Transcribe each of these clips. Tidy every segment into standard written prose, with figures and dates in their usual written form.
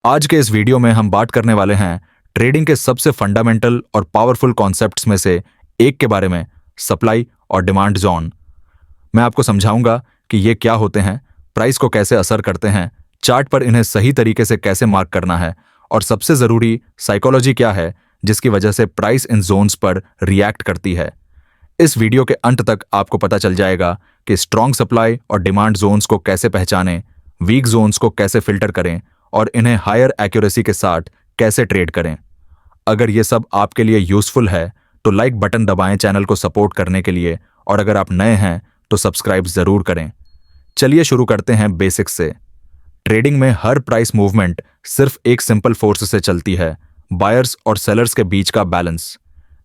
आज के इस वीडियो में हम बात करने वाले हैं ट्रेडिंग के सबसे फंडामेंटल और पावरफुल कॉन्सेप्ट्स में से एक के बारे में, सप्लाई और डिमांड जोन। मैं आपको समझाऊंगा कि ये क्या होते हैं, प्राइस को कैसे असर करते हैं, चार्ट पर इन्हें सही तरीके से कैसे मार्क करना है और सबसे जरूरी साइकोलॉजी क्या है जिसकी वजह से प्राइस इन जोन्स पर रिएक्ट करती है। इस वीडियो के अंत तक आपको पता चल जाएगा कि स्ट्रॉन्ग सप्लाई और डिमांड जोन्स को कैसे पहचानें, वीक जोन्स को कैसे फिल्टर करें और इन्हें हायर एक्यूरेसी के साथ कैसे ट्रेड करें। अगर ये सब आपके लिए यूजफुल है तो लाइक बटन दबाएं चैनल को सपोर्ट करने के लिए, और अगर आप नए हैं तो सब्सक्राइब जरूर करें। चलिए शुरू करते हैं बेसिक्स से। ट्रेडिंग में हर प्राइस मूवमेंट सिर्फ एक सिंपल फोर्स से चलती है, बायर्स और सेलर्स के बीच का बैलेंस।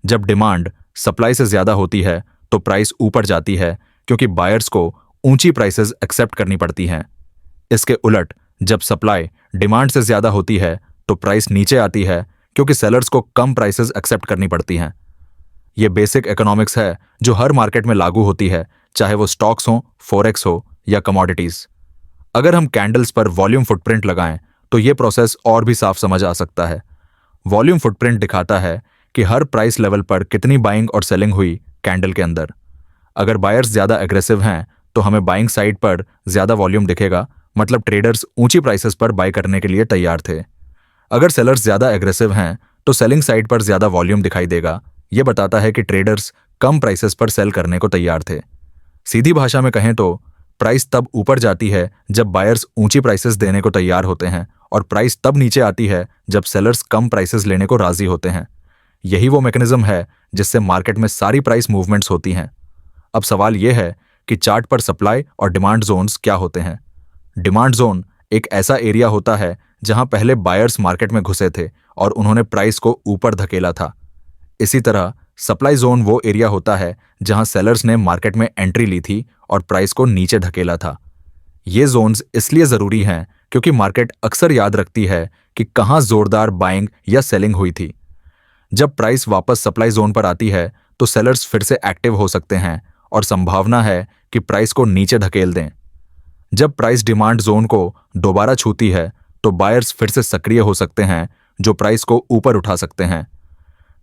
जब डिमांड सप्लाई से ज्यादा होती है तो प्राइस ऊपर जाती है क्योंकि बायर्स को ऊंची प्राइसेस एक्सेप्ट करनी पड़ती हैं। इसके उलट जब सप्लाई डिमांड से ज्यादा होती है तो प्राइस नीचे आती है क्योंकि सेलर्स को कम प्राइसेस एक्सेप्ट करनी पड़ती हैं। यह बेसिक इकोनॉमिक्स है जो हर मार्केट में लागू होती है, चाहे वो स्टॉक्स हो, फॉरेक्स हो या कमोडिटीज। अगर हम कैंडल्स पर वॉल्यूम फुटप्रिंट लगाएं तो यह प्रोसेस और भी साफ समझ आ सकता है। वॉल्यूम फुटप्रिंट दिखाता है कि हर प्राइस लेवल पर कितनी बाइंग और सेलिंग हुई कैंडल के अंदर। अगर बायर्स ज्यादा एग्रेसिव हैं तो हमें बाइंग साइड पर ज्यादा वॉल्यूम दिखेगा, मतलब ट्रेडर्स ऊंची प्राइसेस पर बाय करने के लिए तैयार थे। अगर सेलर्स ज्यादा एग्रेसिव हैं तो सेलिंग साइड पर ज्यादा वॉल्यूम दिखाई देगा। यह बताता है कि ट्रेडर्स कम प्राइसेस पर सेल करने को तैयार थे। सीधी भाषा में कहें तो प्राइस तब ऊपर जाती है जब बायर्स ऊंची प्राइसेस देने को तैयार होते हैं और प्राइस तब नीचे आती है जब सेलर्स कम प्राइसेस लेने को राजी होते हैं। यही वो मैकेनिज्म है जिससे मार्केट में सारी प्राइस मूवमेंट्स होती हैं। अब सवाल यह है कि चार्ट पर सप्लाई और डिमांड जोन्स क्या होते हैं। डिमांड जोन एक ऐसा एरिया होता है जहां पहले बायर्स मार्केट में घुसे थे और उन्होंने प्राइस को ऊपर धकेला था। इसी तरह सप्लाई जोन वो एरिया होता है जहां सेलर्स ने मार्केट में एंट्री ली थी और प्राइस को नीचे धकेला था। ये जोन्स इसलिए जरूरी हैं क्योंकि मार्केट अक्सर याद रखती है कि कहां जोरदार बाइंग या सेलिंग हुई थी। जब प्राइस वापस सप्लाई जोन पर आती है तो सेलर्स फिर से एक्टिव हो सकते हैं और संभावना है कि प्राइस को नीचे धकेल दें। जब प्राइस डिमांड जोन को दोबारा छूती है तो बायर्स फिर से सक्रिय हो सकते हैं जो प्राइस को ऊपर उठा सकते हैं।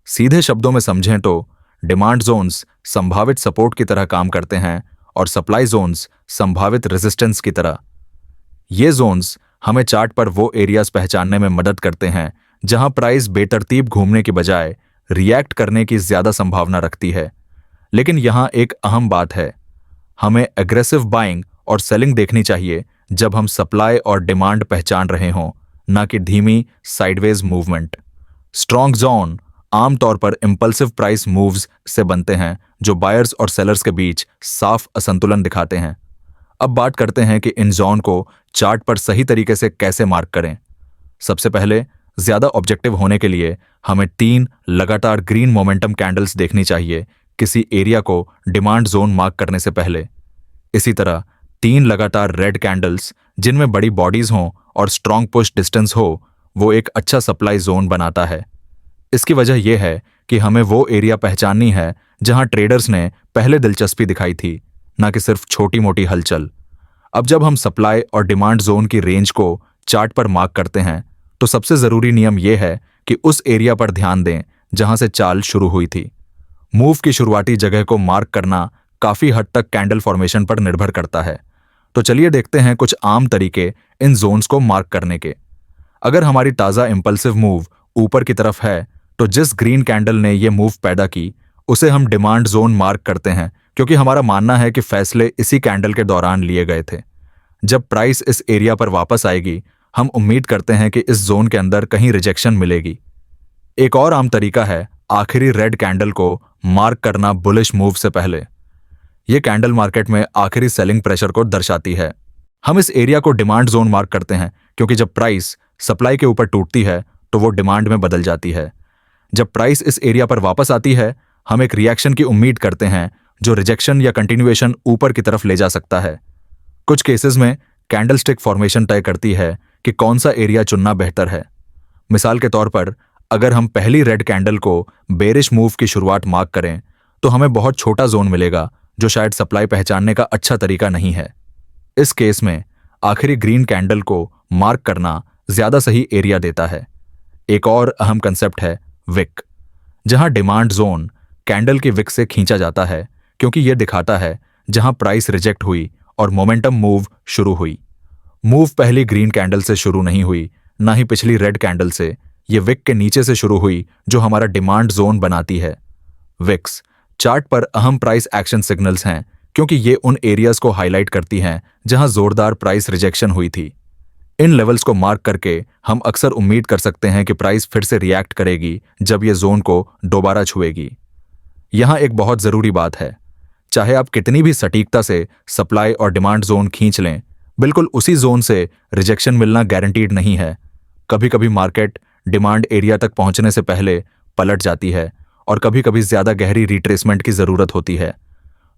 सीधे शब्दों में समझें तो डिमांड जोन्स संभावित सपोर्ट की तरह काम करते हैं और सप्लाई जोन्स संभावित रेजिस्टेंस की तरह। ये जोन्स हमें चार्ट पर वो एरियाज पहचानने में मदद करते हैं जहां प्राइस बेतरतीब घूमने की बजाय रिएक्ट करने की ज्यादा संभावना रखती है। लेकिन यहां एक अहम बात है, हमें एग्रेसिव बाइंग और सेलिंग देखनी चाहिए जब हम सप्लाई और डिमांड पहचान रहे हों, न कि धीमी साइडवेज मूवमेंट। स्ट्रॉन्ग जोन आमतौर पर इंपल्सिव प्राइस मूव्स से बनते हैं जो बायर्स और सेलर्स के बीच साफ असंतुलन दिखाते हैं। अब बात करते हैं कि इन जोन को चार्ट पर सही तरीके से कैसे मार्क करें। सबसे पहले ज्यादा ऑब्जेक्टिव होने के लिए हमें 3 लगातार ग्रीन मोमेंटम कैंडल्स देखनी चाहिए किसी एरिया को डिमांड जोन मार्क करने से पहले। इसी तरह 3 लगातार रेड कैंडल्स जिनमें बड़ी बॉडीज हों और स्ट्रॉन्ग पुश डिस्टेंस हो, वो एक अच्छा सप्लाई जोन बनाता है। इसकी वजह यह है कि हमें वो एरिया पहचाननी है जहां ट्रेडर्स ने पहले दिलचस्पी दिखाई थी, न कि सिर्फ छोटी मोटी हलचल। अब जब हम सप्लाई और डिमांड जोन की रेंज को चार्ट पर मार्क करते हैं तो सबसे जरूरी नियम यह है कि उस एरिया पर ध्यान दें जहां से चाल शुरू हुई थी। मूव की शुरुआती जगह को मार्क करना काफी हद तक कैंडल फॉर्मेशन पर निर्भर करता है। तो चलिए देखते हैं कुछ आम तरीके इन जोन्स को मार्क करने के। अगर हमारी ताजा इंपल्सिव मूव ऊपर की तरफ है तो जिस ग्रीन कैंडल ने यह मूव पैदा की उसे हम डिमांड जोन मार्क करते हैं, क्योंकि हमारा मानना है कि फैसले इसी कैंडल के दौरान लिए गए थे। जब प्राइस इस एरिया पर वापस आएगी हम उम्मीद करते हैं कि इस जोन के अंदर कहीं रिजेक्शन मिलेगी। एक और आम तरीका है आखिरी रेड कैंडल को मार्क करना बुलिश मूव से पहले। यह कैंडल मार्केट में आखिरी सेलिंग प्रेशर को दर्शाती है। हम इस एरिया को डिमांड जोन मार्क करते हैं क्योंकि जब प्राइस सप्लाई के ऊपर टूटती है तो वो डिमांड में बदल जाती है। जब प्राइस इस एरिया पर वापस आती है हम एक रिएक्शन की उम्मीड करते हैं जो रिजेक्शन या कंटिन्यूएशन ऊपर की तरफ ले जा सकता है। कुछ केसेस में कैंडलस्टिक फॉर्मेशन तय करती है कि कौन सा एरिया चुनना बेहतर है। मिसाल के तौर पर अगर हम पहली रेड कैंडल को बेरिश मूव की शुरुआत मार्क करें तो हमें बहुत छोटा जोन मिलेगा जो शायद सप्लाई पहचानने का अच्छा तरीका नहीं है। इस केस में आखिरी ग्रीन कैंडल को मार्क करना ज्यादा सही एरिया देता है। एक और अहम कंसेप्ट है विक, जहां डिमांड जोन कैंडल की विक से खींचा जाता है, क्योंकि यह दिखाता है जहां प्राइस रिजेक्ट हुई और मोमेंटम मूव शुरू हुई। मूव पहली ग्रीन कैंडल से शुरू नहीं हुई, ना ही पिछली रेड कैंडल से। ये विक के नीचे से शुरू हुई, जो हमारा डिमांड जोन बनाती है। विक्स चार्ट पर अहम प्राइस एक्शन सिग्नल्स हैं, क्योंकि ये उन एरियाज को हाईलाइट करती हैं जहां जोरदार प्राइस रिजेक्शन हुई थी। इन लेवल्स को मार्क करके हम अक्सर उम्मीद कर सकते हैं कि प्राइस फिर से रिएक्ट करेगी जब ये जोन को दोबारा छुएगी। यहां एक बहुत जरूरी बात है, चाहे आप कितनी भी सटीकता से सप्लाई और डिमांड जोन खींच लें, बिल्कुल उसी जोन से रिजेक्शन मिलना गारंटीड नहीं है। कभी कभी मार्केट डिमांड एरिया तक पहुंचने से पहले पलट जाती है और कभी कभी ज्यादा गहरी रिट्रेसमेंट की जरूरत होती है।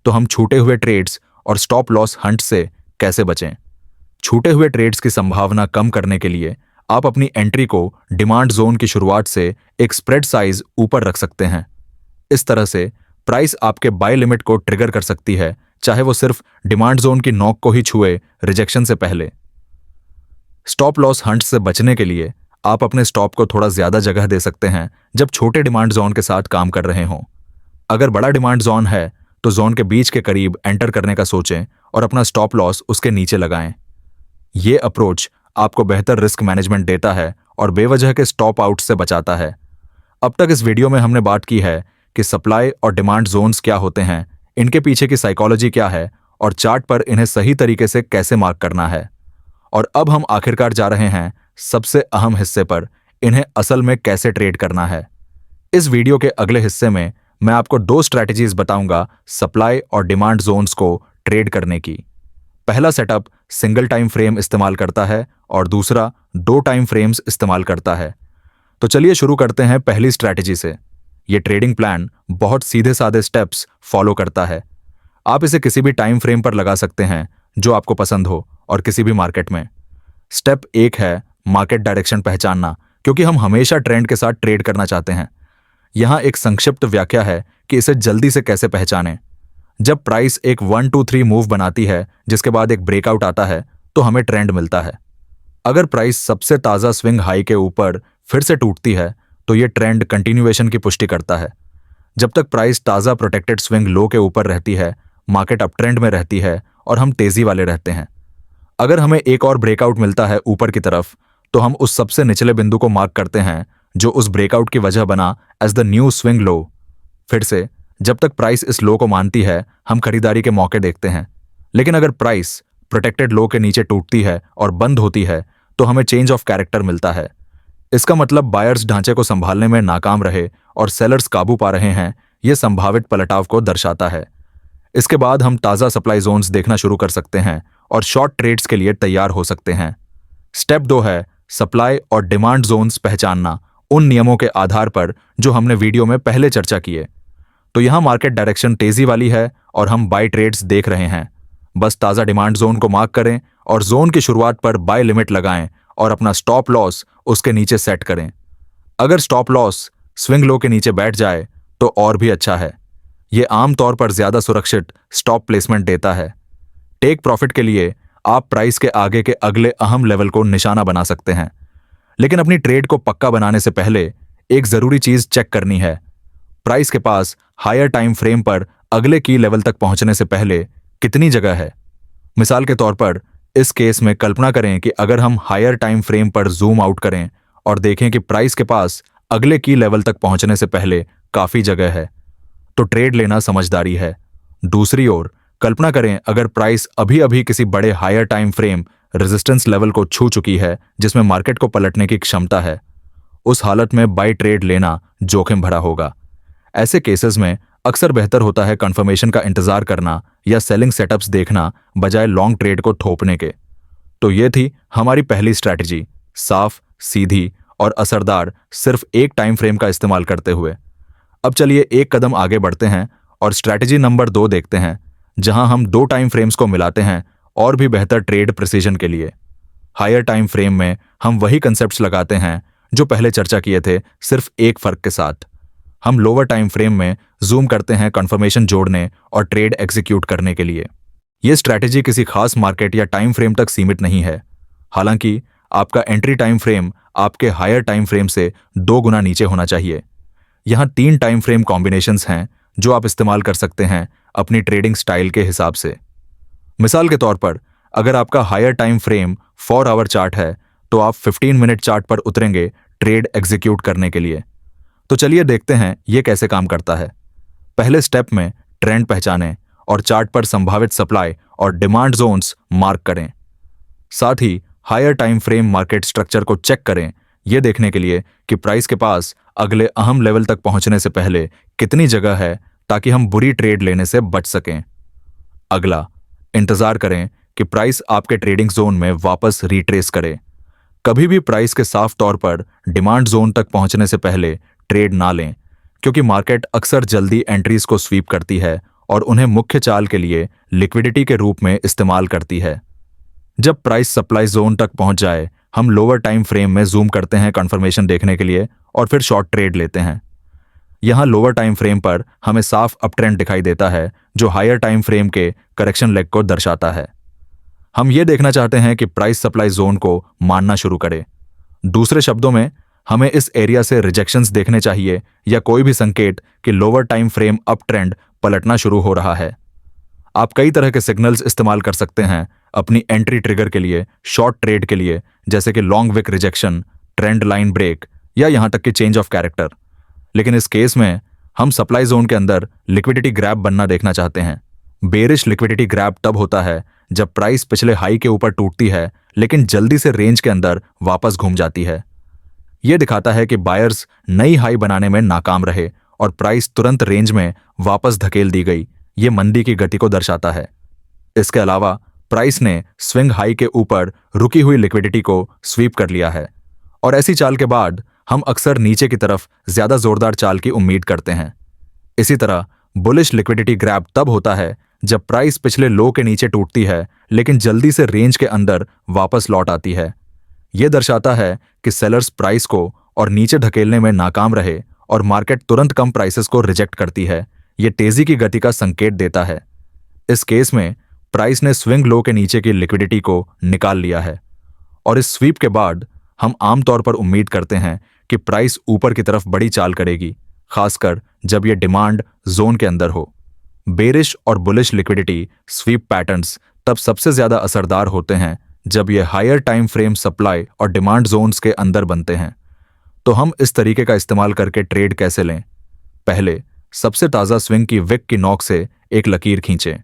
तो हम छूटे हुए ट्रेड्स और स्टॉप लॉस हंट से कैसे बचें? छूटे हुए ट्रेड्स की संभावना कम करने के लिए आप अपनी एंट्री को डिमांड जोन की शुरुआत से एक स्प्रेड साइज ऊपर रख सकते हैं। इस तरह से प्राइस आपके बाय लिमिट को ट्रिगर कर सकती है, चाहे वो सिर्फ डिमांड जोन की नॉक को ही छुए रिजेक्शन से पहले। स्टॉप लॉस हंट से बचने के लिए आप अपने स्टॉप को थोड़ा ज्यादा जगह दे सकते हैं जब छोटे डिमांड जोन के साथ काम कर रहे हों। अगर बड़ा डिमांड जोन है तो जोन के बीच के करीब एंटर करने का सोचें और अपना स्टॉप लॉस उसके नीचे लगाएं। यह अप्रोच आपको बेहतर रिस्क मैनेजमेंट देता है और बेवजह के स्टॉप आउट से बचाता है। अब तक इस वीडियो में हमने बात की है कि सप्लाई और डिमांड जोन्स क्या होते हैं, इनके पीछे की साइकोलॉजी क्या है और चार्ट पर इन्हें सही तरीके से कैसे मार्क करना है। और अब हम आखिरकार जा रहे हैं सबसे अहम हिस्से पर, इन्हें असल में कैसे ट्रेड करना है। इस वीडियो के अगले हिस्से में मैं आपको 2 स्ट्रैटेजीज बताऊंगा सप्लाई और डिमांड जोन्स को ट्रेड करने की। पहला सेटअप सिंगल टाइम फ्रेम इस्तेमाल करता है और दूसरा 2 टाइम फ्रेम्स इस्तेमाल करता है। तो चलिए शुरू करते हैं पहली स्ट्रैटेजी से। यह ट्रेडिंग प्लान बहुत सीधे साधे स्टेप्स फॉलो करता है। आप इसे किसी भी टाइम फ्रेम पर लगा सकते हैं जो आपको पसंद हो और किसी भी मार्केट में। स्टेप 1 है मार्केट डायरेक्शन पहचानना, क्योंकि हम हमेशा ट्रेंड के साथ ट्रेड करना चाहते हैं। यहां एक संक्षिप्त व्याख्या है कि इसे जल्दी से कैसे पहचानें। जब प्राइस एक 1 2 3 मूव बनाती है जिसके बाद एक ब्रेकआउट आता है तो हमें ट्रेंड मिलता है। अगर प्राइस सबसे ताजा स्विंग हाई के ऊपर फिर से टूटती है तो यह ट्रेंड कंटिन्यूएशन की पुष्टि करता है। जब तक प्राइस ताजा प्रोटेक्टेड स्विंग लो के ऊपर रहती है, मार्केट अप ट्रेंड में रहती है और हम तेजी वाले रहते हैं। अगर हमें एक और ब्रेकआउट मिलता है ऊपर की तरफ, तो हम उस सबसे निचले बिंदु को मार्क करते हैं जो उस ब्रेकआउट की वजह बना as the new swing low. फिर से जब तक प्राइस इस लो को मानती है, हम खरीदारी के मौके देखते हैं। लेकिन अगर प्राइस प्रोटेक्टेड लो के नीचे टूटती है और बंद होती है तो हमें चेंज ऑफ कैरेक्टर मिलता है। इसका मतलब बायर्स ढांचे को संभालने में नाकाम रहे और सेलर्स काबू पा रहे हैं। यह संभावित पलटाव को दर्शाता है। इसके बाद हम ताजा सप्लाई जोन्स देखना शुरू कर सकते हैं और शॉर्ट ट्रेड्स के लिए तैयार हो सकते हैं। स्टेप 2 है सप्लाई और डिमांड जोन्स पहचानना उन नियमों के आधार पर जो हमने वीडियो में पहले चर्चा किए। तो यहां मार्केट डायरेक्शन तेजी वाली है और हम बाय ट्रेड्स देख रहे हैं। बस ताजा डिमांड जोन को मार्क करें और जोन की शुरुआत पर बाय लिमिट लगाएं और अपना स्टॉप लॉस उसके नीचे सेट करें। अगर स्टॉप लॉस स्विंग लो के नीचे बैठ जाए तो और भी अच्छा है। यह आमतौर पर ज्यादा सुरक्षित स्टॉप प्लेसमेंट देता है। टेक प्रॉफिट के लिए आप प्राइस के आगे के अगले अहम लेवल को निशाना बना सकते हैं। लेकिन अपनी ट्रेड को पक्का बनाने से पहले एक जरूरी चीज चेक करनी है। प्राइस के पास हायर टाइम फ्रेम पर अगले की लेवल तक पहुंचने से पहले कितनी जगह है। मिसाल के तौर पर इस केस में कल्पना करें कि अगर हम हायर टाइम फ्रेम पर जूम आउट करें और देखें कि प्राइस के पास अगले की लेवल तक पहुंचने से पहले काफी जगह है, तो ट्रेड लेना समझदारी है। दूसरी ओर कल्पना करें अगर प्राइस अभी अभी किसी बड़े higher time frame resistance level को छू चुकी है जिसमें मार्केट को पलटने की क्षमता है, उस हालत में बाय ट्रेड लेना जोखिम भरा होगा। ऐसे केसेस में अक्सर बेहतर होता है कंफर्मेशन का इंतजार करना या सेलिंग सेटअप्स देखना बजाय लॉन्ग ट्रेड को थोपने के। तो ये थी हमारी पहली स्ट्रैटेजी, साफ, सीधी और असरदार, सिर्फ एक टाइम फ्रेम का इस्तेमाल करते हुए। अब चलिए एक कदम आगे बढ़ते हैं और स्ट्रैटेजी नंबर 2 देखते हैं, जहां हम 2 टाइम फ्रेम्स को मिलाते हैं और भी बेहतर ट्रेड प्रिसीजन के लिए। हायर टाइम फ्रेम में हम वही कंसेप्ट्स लगाते हैं जो पहले चर्चा किए थे, सिर्फ एक फर्क के साथ। हम लोअर टाइम फ्रेम में जूम करते हैं कंफर्मेशन जोड़ने और ट्रेड एग्जीक्यूट करने के लिए। यह स्ट्रैटेजी किसी खास मार्केट या टाइम फ्रेम तक सीमित नहीं है। हालांकि आपका एंट्री टाइम फ्रेम आपके हायर टाइम फ्रेम से 2 गुना नीचे होना चाहिए। यहाँ 3 टाइम फ्रेम कॉम्बिनेशंस हैं जो आप इस्तेमाल कर सकते हैं अपनी ट्रेडिंग स्टाइल के हिसाब से। मिसाल के तौर पर अगर आपका higher time frame 4 hour chart है तो आप 15 मिनट चार्ट पर उतरेंगे ट्रेड एग्जीक्यूट करने के लिए। तो चलिए देखते हैं ये कैसे काम करता है। पहले स्टेप में ट्रेंड पहचानें और चार्ट पर संभावित सप्लाई और डिमांड जोन्स मार्क करें। साथ ही higher time frame market structure को चेक करें यह देखने के लिए कि प्राइस के पास अगले अहम लेवल तक पहुंचने से पहले कितनी जगह है ताकि हम बुरी ट्रेड लेने से बच सकें। अगला, इंतजार करें कि प्राइस आपके ट्रेडिंग जोन में वापस रिट्रेस करे। कभी भी प्राइस के साफ तौर पर डिमांड जोन तक पहुंचने से पहले ट्रेड ना लें, क्योंकि मार्केट अक्सर जल्दी एंट्रीज को स्वीप करती है और उन्हें मुख्य चाल के लिए लिक्विडिटी के रूप में इस्तेमाल करती है। जब प्राइस सप्लाई जोन तक पहुंच जाए, हम लोअर टाइम फ्रेम में जूम करते हैं कंफर्मेशन देखने के लिए और फिर शॉर्ट ट्रेड लेते हैं। यहां लोअर टाइम फ्रेम पर हमें साफ अपट्रेंड दिखाई देता है जो हायर टाइम फ्रेम के करेक्शन लेग को दर्शाता है। हम ये देखना चाहते हैं कि प्राइस सप्लाई जोन को मानना शुरू करे। दूसरे शब्दों में, हमें इस एरिया से रिजेक्शंस देखने चाहिए या कोई भी संकेत कि lower time frame up trend पलटना शुरू हो रहा है। आप कई तरह के सिग्नल्स इस्तेमाल कर सकते हैं अपनी एंट्री ट्रिगर के लिए, शॉर्ट ट्रेड के लिए, जैसे कि long wick rejection, trend line break या यहां तक कि चेंज ऑफ कैरेक्टर। लेकिन इस केस में हम सप्लाई जोन के अंदर लिक्विडिटी ग्रैब बनना देखना चाहते हैं। बेरिश लिक्विडिटी ग्रैब तब होता है जब प्राइस पिछले हाई के ऊपर टूटती है लेकिन जल्दी से रेंज के अंदर वापस घूम जाती है। यह दिखाता है कि बायर्स नई हाई बनाने में नाकाम रहे और प्राइस तुरंत रेंज में वापस धकेल दी गई। यह मंदी की गति को दर्शाता है। इसके अलावा प्राइस ने स्विंग हाई के ऊपर रुकी हुई लिक्विडिटी को स्वीप कर लिया है और ऐसी चाल के बाद हम अक्सर नीचे की तरफ ज्यादा जोरदार चाल की उम्मीद करते हैं। इसी तरह बुलिश लिक्विडिटी ग्रैब तब होता है जब प्राइस पिछले लो के नीचे टूटती है लेकिन जल्दी से रेंज के अंदर वापस लौट आती है। यह दर्शाता है कि सेलर्स प्राइस को और नीचे धकेलने में नाकाम रहे और मार्केट तुरंत कम प्राइसेस को रिजेक्ट करती है। यह तेजी की गति का संकेत देता है। इस केस में प्राइस ने स्विंग लो के नीचे की लिक्विडिटी को निकाल लिया है और इस स्वीप के बाद हम आमतौर पर उम्मीद करते हैं कि प्राइस ऊपर की तरफ बड़ी चाल करेगी, खासकर जब यह डिमांड जोन के अंदर हो। बेरिश और बुलिश लिक्विडिटी स्वीप पैटर्न्स तब सबसे ज्यादा असरदार होते हैं जब यह हायर टाइम फ्रेम सप्लाई और डिमांड जोन्स के अंदर बनते हैं। तो हम इस तरीके का इस्तेमाल करके ट्रेड कैसे लें? पहले, सबसे ताज़ा स्विंग की विक की नॉक से एक लकीर खींचें।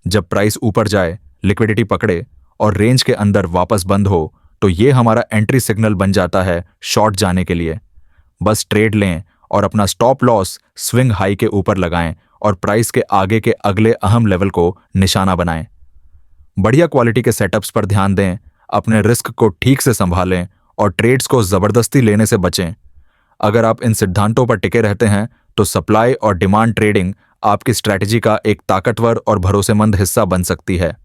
जब प्राइस ऊपर जाए, लिक्विडिटी पकड़े और रेंज के अंदर वापस बंद हो तो ये हमारा एंट्री सिग्नल बन जाता है शॉर्ट जाने के लिए। बस ट्रेड लें और अपना स्टॉप लॉस स्विंग हाई के ऊपर लगाएं और प्राइस के आगे के अगले अहम लेवल को निशाना बनाएं। बढ़िया क्वालिटी के सेटअप्स पर ध्यान दें, अपने रिस्क को ठीक से संभालें और ट्रेड्स को जबरदस्ती लेने से बचें। अगर आप इन सिद्धांतों पर टिके रहते हैं तो सप्लाई और डिमांड ट्रेडिंग आपकी स्ट्रैटेजी का एक ताकतवर और भरोसेमंद हिस्सा बन सकती है।